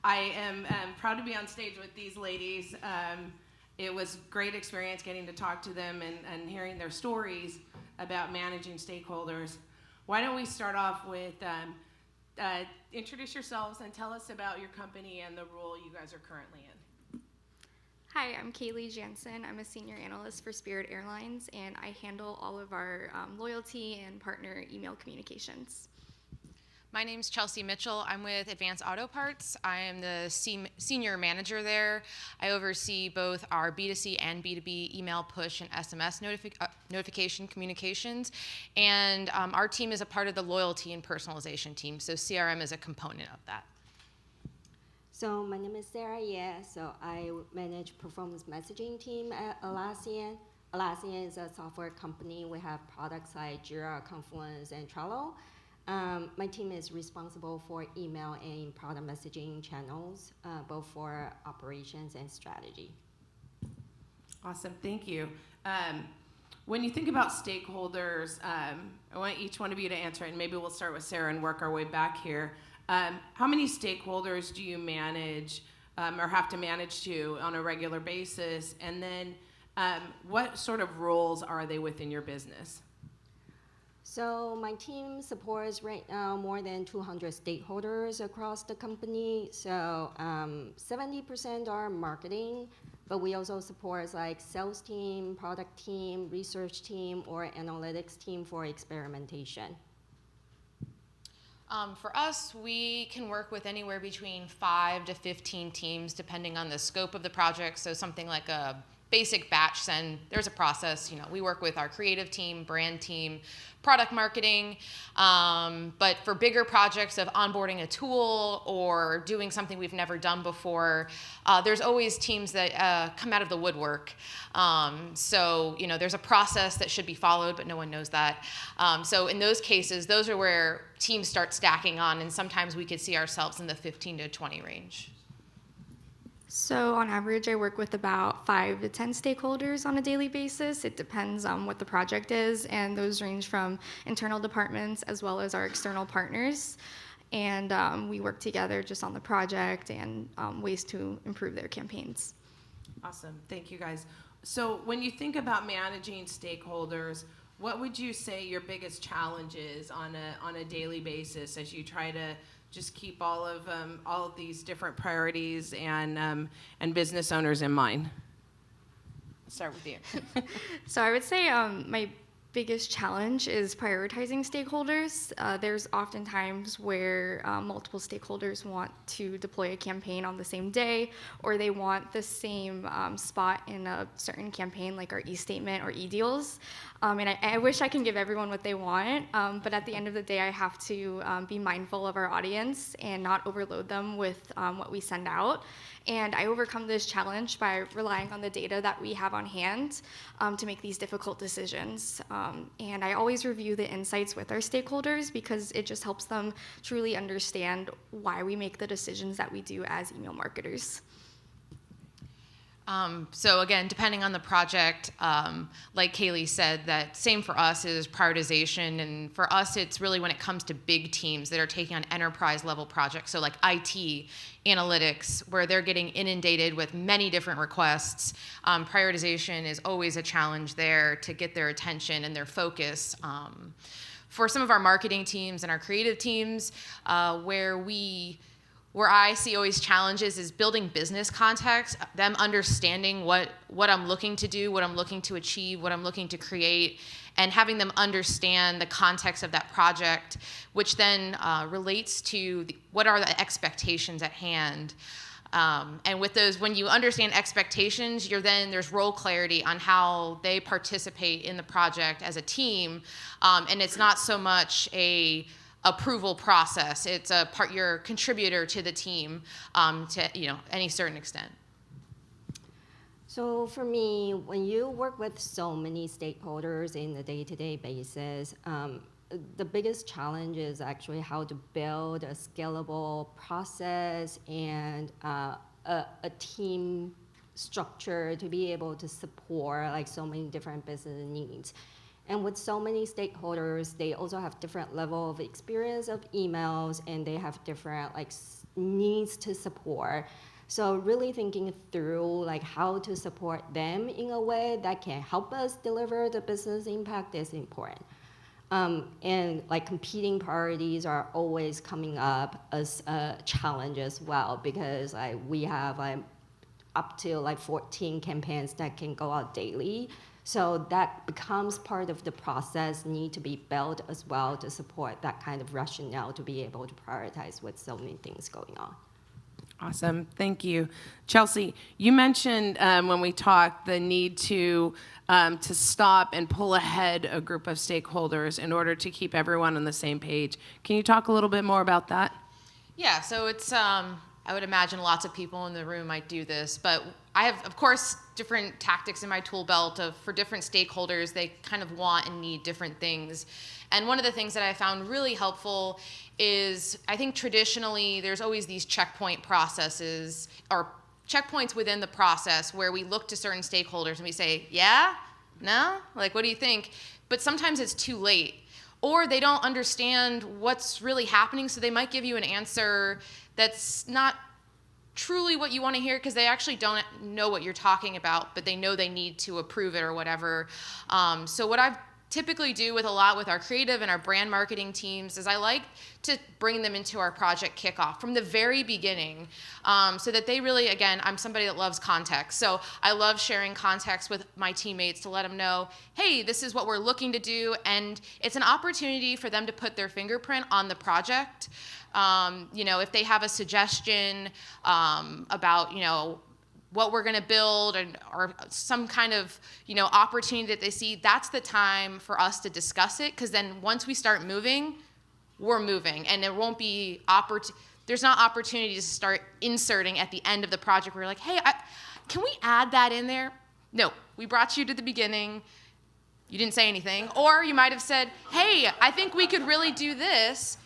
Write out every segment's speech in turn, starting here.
I am proud to be on stage with these ladies. It was great experience getting to talk to them and hearing their stories about managing stakeholders. Why don't we start off with introduce yourselves and tell us about your company and the role you guys are currently in. Hi, I'm Kaylee Jansen. I'm a senior analyst for Spirit Airlines, and I handle all of our loyalty and partner email communications. My name's Chelsea Mitchell. I'm with Advanced Auto Parts. I am the senior manager there. I oversee both our B2C and B2B email push and SMS notification communications. And our team is a part of the loyalty and personalization team, so CRM is a component of that. So my name is Sarah Ye. So I manage performance messaging team at Atlassian. Atlassian is a software company. We have products like Jira, Confluence, and Trello. My team is responsible for email and product messaging channels, both for operations and strategy. Awesome, thank you. When you think about stakeholders, I want each one of you to answer it, and maybe we'll start with Sarah and work our way back here. How many stakeholders do you manage or have to manage to on a regular basis? And then what sort of roles are they within your business? So my team supports right now more than 200 stakeholders across the company. So 70% are marketing, but we also support like sales team, product team, research team, or analytics team for experimentation. For us, we can work with anywhere between 5 to 15 teams depending on the scope of the project. So something like a basic batch send, there's a process. We work with our creative team, brand team, product marketing. But for bigger projects of onboarding a tool or doing something we've never done before, there's always teams that come out of the woodwork. So there's a process that should be followed, but no one knows that. So in those cases, those are where teams start stacking on, and sometimes we could see ourselves in the 15 to 20 range. So on average, I work with about 5 to 10 stakeholders on a daily basis. It depends on what the project is, and those range from internal departments as well as our external partners. And we work together just on the project and ways to improve their campaigns. Awesome, thank you guys. So when you think about managing stakeholders, what would you say your biggest challenge is on a daily basis as you try to just keep all of these different priorities and business owners in mind? I'll start with you. So I would say my biggest challenge is prioritizing stakeholders. There's often times where multiple stakeholders want to deploy a campaign on the same day, or they want the same spot in a certain campaign, like our e-statement or e-deals. And I wish I can give everyone what they want, but at the end of the day, I have to be mindful of our audience and not overload them with what we send out. And I overcome this challenge by relying on the data that we have on hand to make these difficult decisions. And I always review the insights with our stakeholders because it just helps them truly understand why we make the decisions that we do as email marketers. So again, depending on the project, like Kaylee said, that same for us is prioritization. And for us, it's really when it comes to big teams that are taking on enterprise level projects. So like IT, analytics, where they're getting inundated with many different requests. Prioritization is always a challenge there to get their attention and their focus. For some of our marketing teams and our creative teams, where I see always challenges is building business context, them understanding what I'm looking to do, what I'm looking to achieve, what I'm looking to create, and having them understand the context of that project, which then relates to what are the expectations at hand. And with those, when you understand expectations, there's role clarity on how they participate in the project as a team, and it's not so much a approval process. It's you're a contributor to the team to any certain extent. So for me, when you work with so many stakeholders in a day-to-day basis, the biggest challenge is actually how to build a scalable process and a team structure to be able to support like so many different business needs. And with so many stakeholders, they also have different level of experience of emails, and they have different needs to support. So really thinking through like how to support them in a way that can help us deliver the business impact is important. And like competing priorities are always coming up as a challenge as well, because like we have like up to like 14 campaigns that can go out daily. So that becomes part of the process, need to be built as well to support that kind of rationale to be able to prioritize with so many things going on. Awesome. Thank you. Chelsea, you mentioned when we talked the need to stop and pull ahead a group of stakeholders in order to keep everyone on the same page. Can you talk a little bit more about that? Yeah, so it's, I would imagine lots of people in the room might do this, but I have, of course, different tactics in my tool belt for different stakeholders. They kind of want and need different things. And one of the things that I found really helpful is, I think traditionally there's always these checkpoint processes or checkpoints within the process where we look to certain stakeholders and we say, yeah, no, like, what do you think? But sometimes it's too late. Or they don't understand what's really happening, so they might give you an answer that's not truly what you want to hear because they actually don't know what you're talking about, but they know they need to approve it or whatever. So what I've typically do with our creative and our brand marketing teams is I like to bring them into our project kickoff from the very beginning, so that they really, again, I'm somebody that loves context. So I love sharing context with my teammates to let them know, hey, this is what we're looking to do. And it's an opportunity for them to put their fingerprint on the project. If they have a suggestion about, what we're going to build or some kind of, opportunity that they see, that's the time for us to discuss it. Because then once we start moving, we're moving. And there won't be there's not opportunity to start inserting at the end of the project where you're like, hey, can we add that in there? No, we brought you to the beginning. You didn't say anything. Or you might have said, hey, I think we could really do this.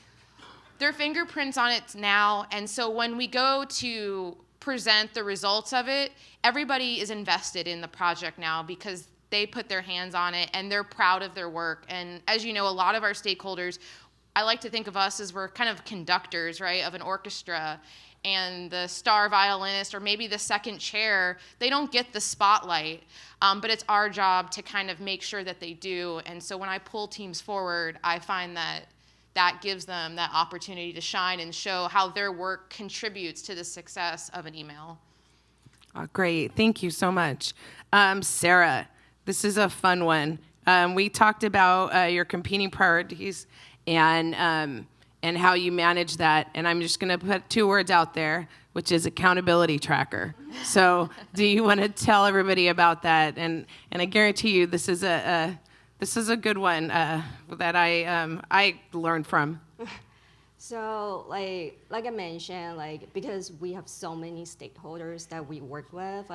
Their fingerprints on it now. And so when we go to present the results of it, everybody is invested in the project now because they put their hands on it and they're proud of their work. And as you know, a lot of our stakeholders, I like to think of us as we're kind of conductors, right, of an orchestra. And the star violinist or maybe the second chair, they don't get the spotlight, but it's our job to kind of make sure that they do. And so when I pull teams forward, I find that gives them that opportunity to shine and show how their work contributes to the success of an email. Great. Thank you so much. Sarah, this is a fun one. We talked about your competing priorities and how you manage that. And I'm just going to put 2 words out there, which is accountability tracker. So do you want to tell everybody about that? And I guarantee you this is a good one that I learned from. So like I mentioned, because we have so many stakeholders that we work with,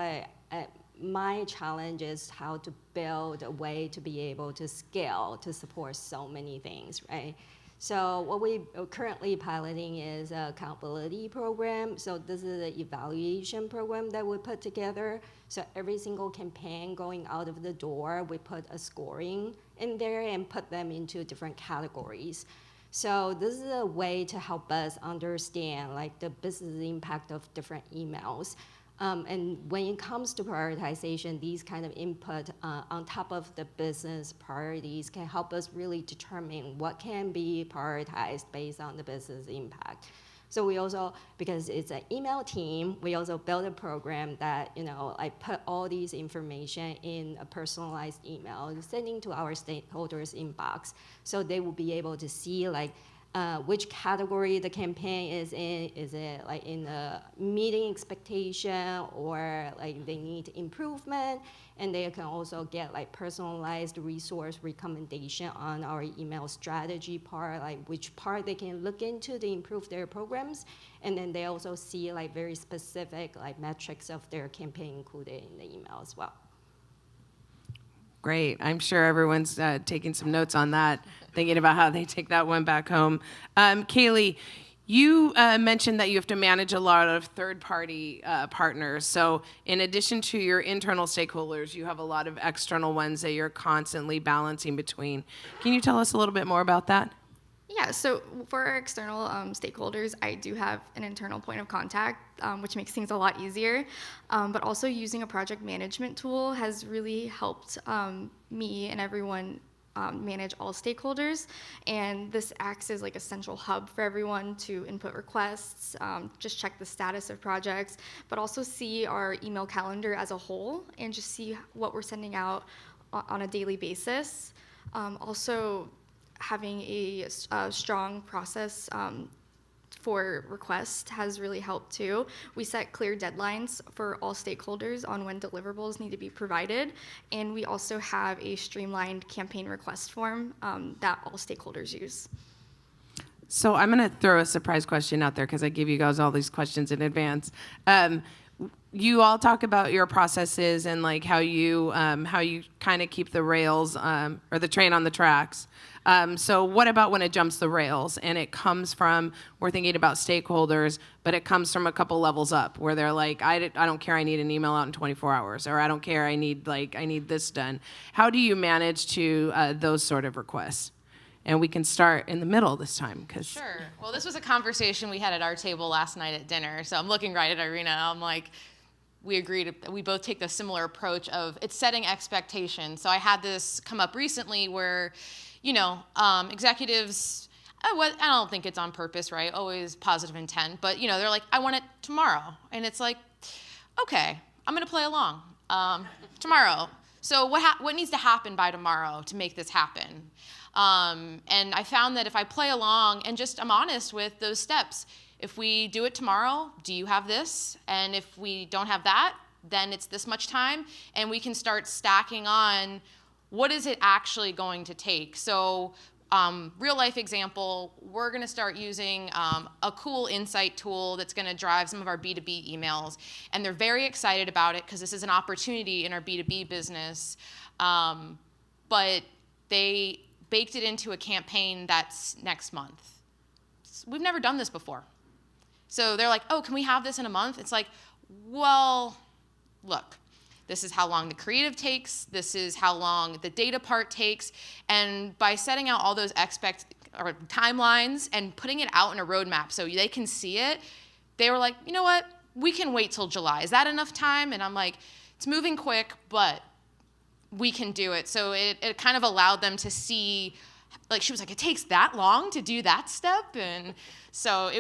my challenge is how to build a way to be able to scale to support so many things, right? So what we are currently piloting is an accountability program. So this is an evaluation program that we put together. So every single campaign going out of the door, we put a scoring in there and put them into different categories. So this is a way to help us understand the business impact of different emails. And when it comes to prioritization, these kind of input on top of the business priorities can help us really determine what can be prioritized based on the business impact. So we also, because it's an email team, we also build a program that, I put all these information in a personalized email, sending to our stakeholders inbox. So they will be able to see which category the campaign is in. Is it in the meeting expectation or they need improvement? And they can also get personalized resource recommendation on our email strategy part, which part they can look into to improve their programs. And then they also see very specific metrics of their campaign included in the email as well. Great. I'm sure everyone's taking some notes on that, thinking about how they take that one back home. Kaylee, you mentioned that you have to manage a lot of third-party partners. So in addition to your internal stakeholders, you have a lot of external ones that you're constantly balancing between. Can you tell us a little bit more about that? Yeah, so for our external stakeholders, I do have an internal point of contact, which makes things a lot easier. But also using a project management tool has really helped me and everyone manage all stakeholders. And this acts as like a central hub for everyone to input requests, just check the status of projects, but also see our email calendar as a whole and just see what we're sending out on a daily basis. Also, having a strong process for requests has really helped too. We set clear deadlines for all stakeholders on when deliverables need to be provided, and we also have a streamlined campaign request form that all stakeholders use. So I'm going to throw a surprise question out there because I gave you guys all these questions in advance. You all talk about your processes and like how you kind of keep the rails or the train on the tracks. So what about when it jumps the rails and it comes from, we're thinking about stakeholders, but it comes from a couple levels up where they're like, I don't care, I need an email out in 24 hours, or I don't care, I need this done. How do you manage to those sort of requests? And we can start in the middle this time. Sure. Well, this was a conversation we had at our table last night at dinner. So I'm looking right at Irina. I'm like, we both take the similar approach of it's setting expectations. So I had this come up recently where, executives, I don't think it's on purpose, right? Always positive intent. But, they're like, I want it tomorrow. And it's like, okay, I'm going to play along tomorrow. So what needs to happen by tomorrow to make this happen? And I found that if I play along and just I'm honest with those steps, if we do it tomorrow, do you have this? And if we don't have that, then it's this much time. And we can start stacking on what is it actually going to take. So real life example, we're going to start using a cool insight tool that's going to drive some of our B2B emails. And they're very excited about it because this is an opportunity in our B2B business. But they baked it into a campaign that's next month. We've never done this before. So they're like, oh, can we have this in a month? It's like, well, look, this is how long the creative takes. This is how long the data part takes. And by setting out all those timelines and putting it out in a roadmap so they can see it, they were like, you know what? We can wait till July. Is that enough time? And I'm like, it's moving quick, but we can do it. So it kind of allowed them to see, like she was like, it takes that long to do that step. And so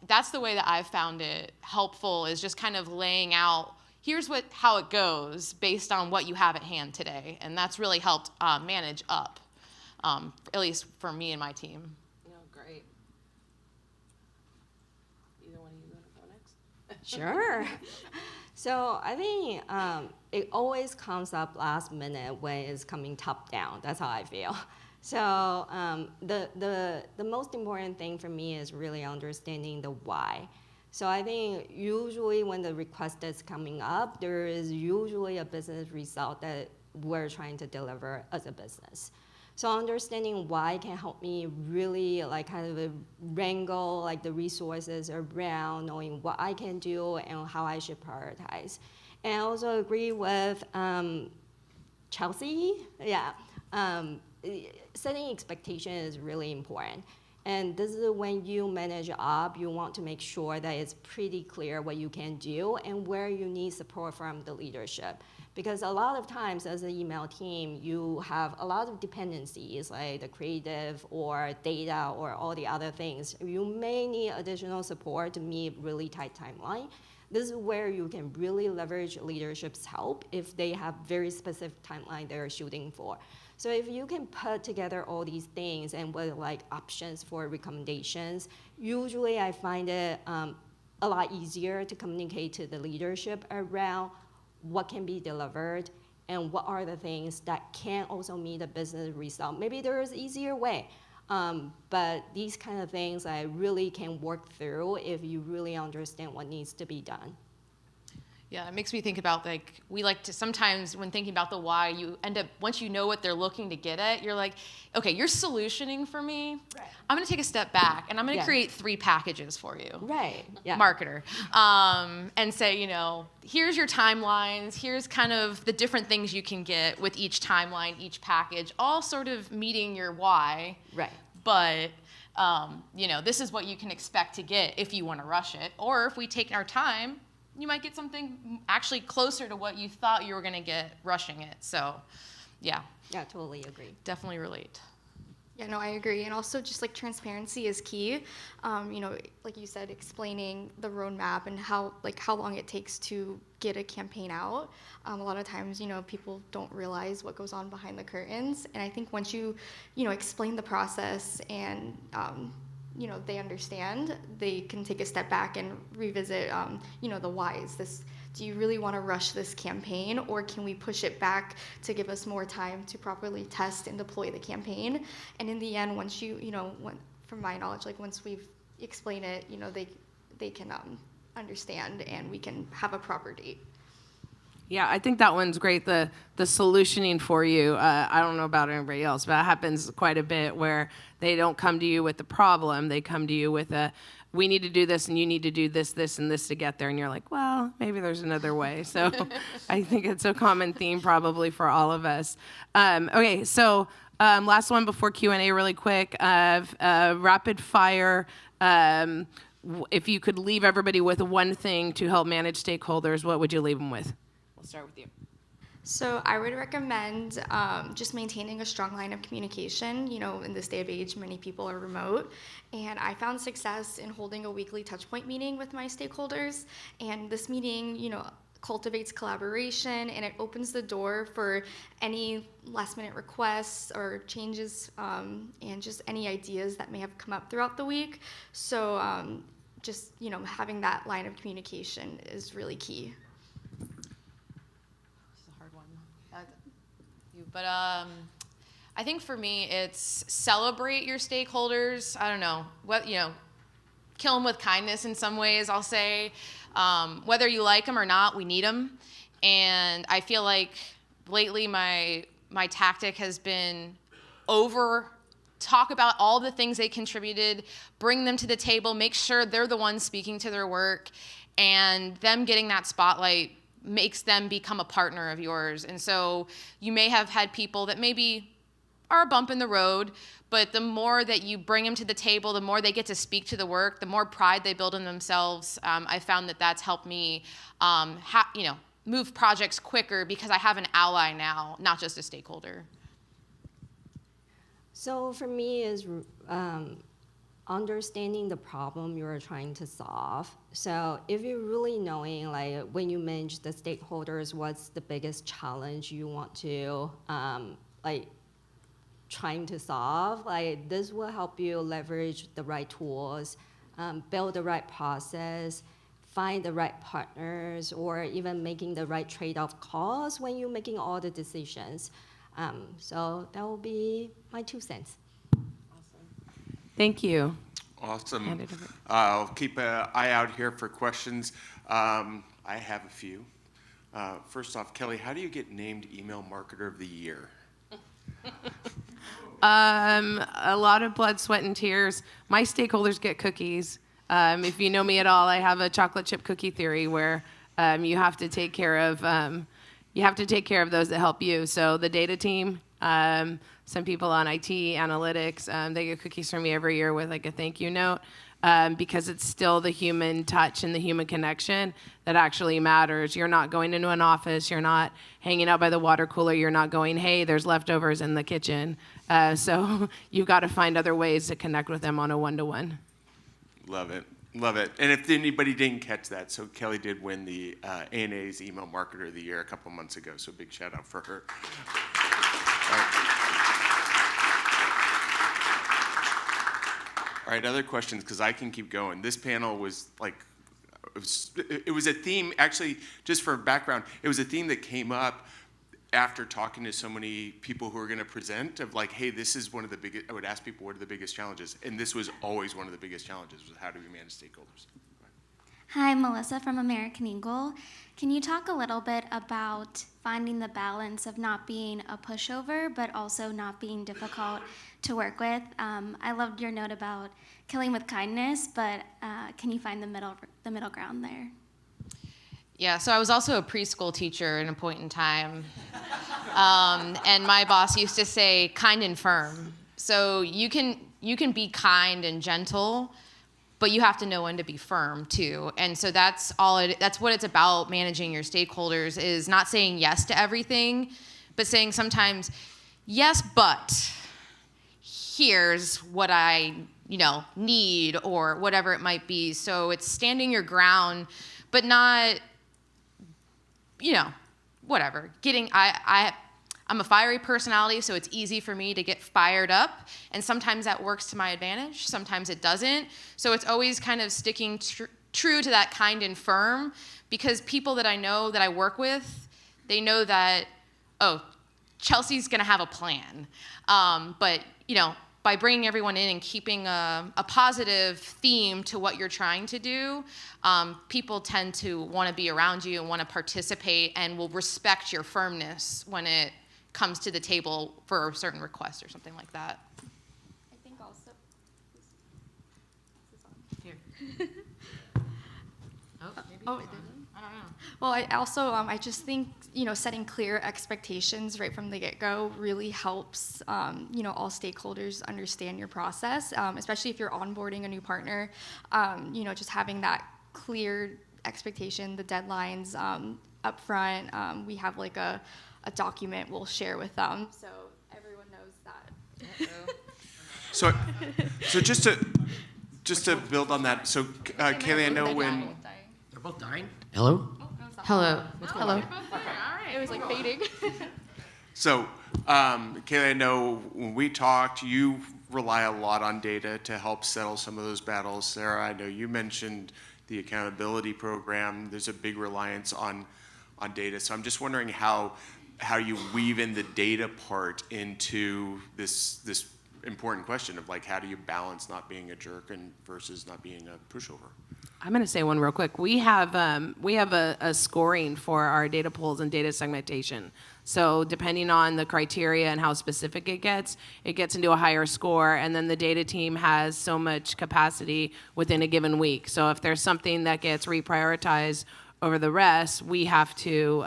that's the way that I've found it helpful, is just kind of laying out, here's how it goes based on what you have at hand today. And that's really helped manage up, at least for me and my team. No, great. Either one of you want to go next? Sure. So I think it always comes up last minute when it's coming top down. That's how I feel. So the most important thing for me is really understanding the why. So I think usually when the request is coming up, there is usually a business result that we're trying to deliver as a business. So understanding why can help me really kind of wrangle the resources around knowing what I can do and how I should prioritize. And I also agree with Chelsea. Yeah, setting expectation is really important. And this is when you manage up, you want to make sure that it's pretty clear what you can do and where you need support from the leadership. Because a lot of times as an email team, you have a lot of dependencies like the creative or data or all the other things. You may need additional support to meet really tight timeline. This is where you can really leverage leadership's help if they have very specific timeline they're shooting for. So if you can put together all these things and what options for recommendations, usually I find it a lot easier to communicate to the leadership around what can be delivered and what are the things that can also meet a business result. Maybe there is an easier way, but these kind of things I really can work through if you really understand what needs to be done. Yeah, it makes me think about we like to sometimes when thinking about the why, you end up, once you know what they're looking to get at, you're like, okay, you're solutioning for me. Right. I'm going to take a step back and I'm going to create 3 packages for you. Right. Yeah. Marketer. And say, here's your timelines. Here's kind of the different things you can get with each timeline, each package, all sort of meeting your why. Right. But This is what you can expect to get if you want to rush it. Or if we take our time, you might get something actually closer to what you thought you were going to get rushing it. So, yeah. Yeah, totally agree. Definitely relate. Yeah, no, I agree. And also just like transparency is key. Like you said, explaining the roadmap and how long it takes to get a campaign out. A lot of times, people don't realize what goes on behind the curtains. And I think once you explain the process and, they understand, they can take a step back and revisit, the whys. Do you really want to rush this campaign, or can we push it back to give us more time to properly test and deploy the campaign? And in the end, once from my knowledge, like once we've explained it, they can understand and we can have a proper date. Yeah, I think that one's great. The solutioning for you. I don't know about everybody else, but it happens quite a bit where they don't come to you with the problem. They come to you with we need to do this, and you need to do this, this, and this to get there. And you're like, well, maybe there's another way. So I think it's a common theme probably for all of us. Okay, so last one before Q&A really quick. Rapid fire. If you could leave everybody with one thing to help manage stakeholders, what would you leave them with? We'll start with you. So I would recommend just maintaining a strong line of communication. In this day of age, many people are remote. And I found success in holding a weekly touchpoint meeting with my stakeholders. And this meeting, cultivates collaboration, and it opens the door for any last-minute requests or changes, and just any ideas that may have come up throughout the week. So having that line of communication is really key. But I think for me, it's celebrate your stakeholders. I don't know, kill them with kindness in some ways, I'll say. Whether you like them or not, we need them. And I feel like lately my tactic has been talk about all the things they contributed, bring them to the table, make sure they're the ones speaking to their work, and them getting that spotlight makes them become a partner of yours. And so you may have had people that maybe are a bump in the road, but the more that you bring them to the table, the more they get to speak to the work, the more pride they build in themselves. I found that that's helped me, move projects quicker because I have an ally now, not just a stakeholder. So for me is understanding the problem you're trying to solve. So if you're really knowing, like when you manage the stakeholders, what's the biggest challenge you want to trying to solve, this will help you leverage the right tools, build the right process, find the right partners, or even making the right trade-off calls when you're making all the decisions. So that will be my 2 cents. Thank you. Awesome. I'll keep an eye out here for questions. I have a few. First off, Kelly, how do you get named Email Marketer of the Year? A lot of blood, sweat, and tears. My stakeholders get cookies. If you know me at all, I have a chocolate chip cookie theory where you have to take care of those that help you. So the data team. Some people on IT, analytics, they get cookies from me every year with like a thank you note because it's still the human touch and the human connection that actually matters. You're not going into an office. You're not hanging out by the water cooler. You're not going, hey, there's leftovers in the kitchen. So you've got to find other ways to connect with them on a one-to-one. Love it. Love it. And if anybody didn't catch that, so Kelly did win the ANA's Email Marketer of the Year a couple months ago, so big shout out for her. All right, other questions, because I can keep going. This panel was like, it was a theme, actually, just for background, it was a theme that came up after talking to so many people who are going to present of like, hey, this is one of the biggest, I would ask people, what are the biggest challenges? And this was always one of the biggest challenges, was how do we manage stakeholders? Hi, Melissa from American Eagle. Can you talk a little bit about finding the balance of not being a pushover, but also not being difficult to work with? I loved your note about killing with kindness, but can you find the middle ground there? Yeah, so I was also a preschool teacher at a point in time. And my boss used to say kind and firm. So you can you can be kind and gentle, but you have to know when to be firm too. And so that's what it's about, managing your stakeholders, is not saying yes to everything, but saying sometimes, yes, but here's what I, need, or whatever it might be. So it's standing your ground, but not, whatever. I'm a fiery personality, so it's easy for me to get fired up, and sometimes that works to my advantage, sometimes it doesn't. So it's always kind of sticking true to that kind and firm, because people that I know that I work with, they know that, oh, Chelsea's gonna have a plan. But by bringing everyone in and keeping a positive theme to what you're trying to do, people tend to want to be around you and want to participate, and will respect your firmness when it comes to the table for a certain request or something like that. I think also. Here. Oh, it did. I don't know. Well, I just think, setting clear expectations right from the get-go really helps, all stakeholders understand your process, especially if you're onboarding a new partner. Just having that clear expectation, the deadlines up front. We have like a document we'll share with them, so everyone knows that. So just to build on that, so Kaylee, I know when. They're both dying. Hello? Hello. Hello. All right. It was like fading. So, Kaylee, I know when we talked, you rely a lot on data to help settle some of those battles. Sarah, I know you mentioned the accountability program. There's a big reliance on data. So I'm just wondering how you weave in the data part into this important question of, like, how do you balance not being a jerk and versus not being a pushover? I'm going to say one real quick. We have a scoring for our data pools and data segmentation. So depending on the criteria and how specific it gets into a higher score, and then the data team has so much capacity within a given week. So if there's something that gets reprioritized over the rest, we have to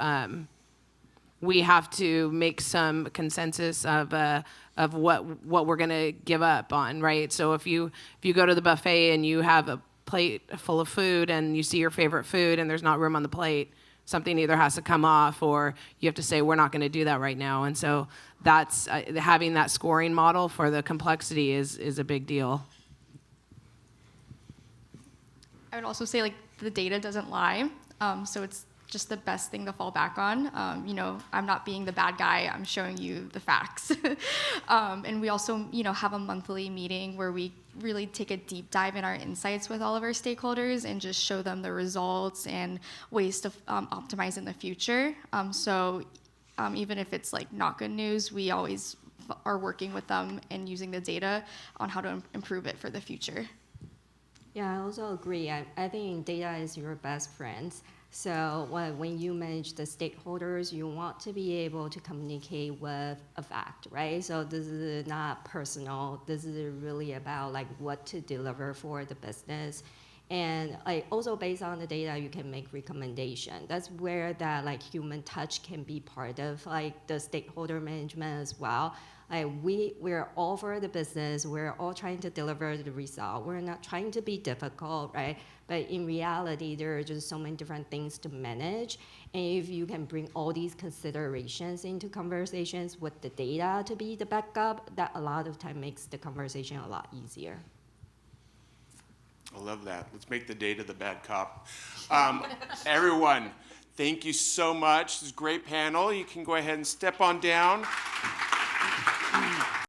make some consensus of what we're going to give up on, right? So if you go to the buffet and you have a plate full of food and you see your favorite food and there's not room on the plate, something either has to come off, or you have to say, we're not going to do that right now. And so that's having that scoring model for the complexity is a big deal. I would also say, like, the data doesn't lie, so it's just the best thing to fall back on. I'm not being the bad guy, I'm showing you the facts. And we also, have a monthly meeting where we really take a deep dive in our insights with all of our stakeholders and just show them the results and ways to optimize in the future. So even if it's like not good news, we always are working with them and using the data on how to improve it for the future. Yeah, I also agree. I think data is your best friend. So when you manage the stakeholders, you want to be able to communicate with a fact, right? So this is not personal. This is really about, like, what to deliver for the business. And also based on the data, you can make recommendation. That's where that, like, human touch can be part of, like, the stakeholder management as well. We're all for the business. We're all trying to deliver the result. We're not trying to be difficult, right? But in reality, there are just so many different things to manage. And if you can bring all these considerations into conversations with the data to be the backup, that a lot of time makes the conversation a lot easier. I love that. Let's make the data the bad cop. Everyone, thank you so much. This is a great panel. You can go ahead and step on down.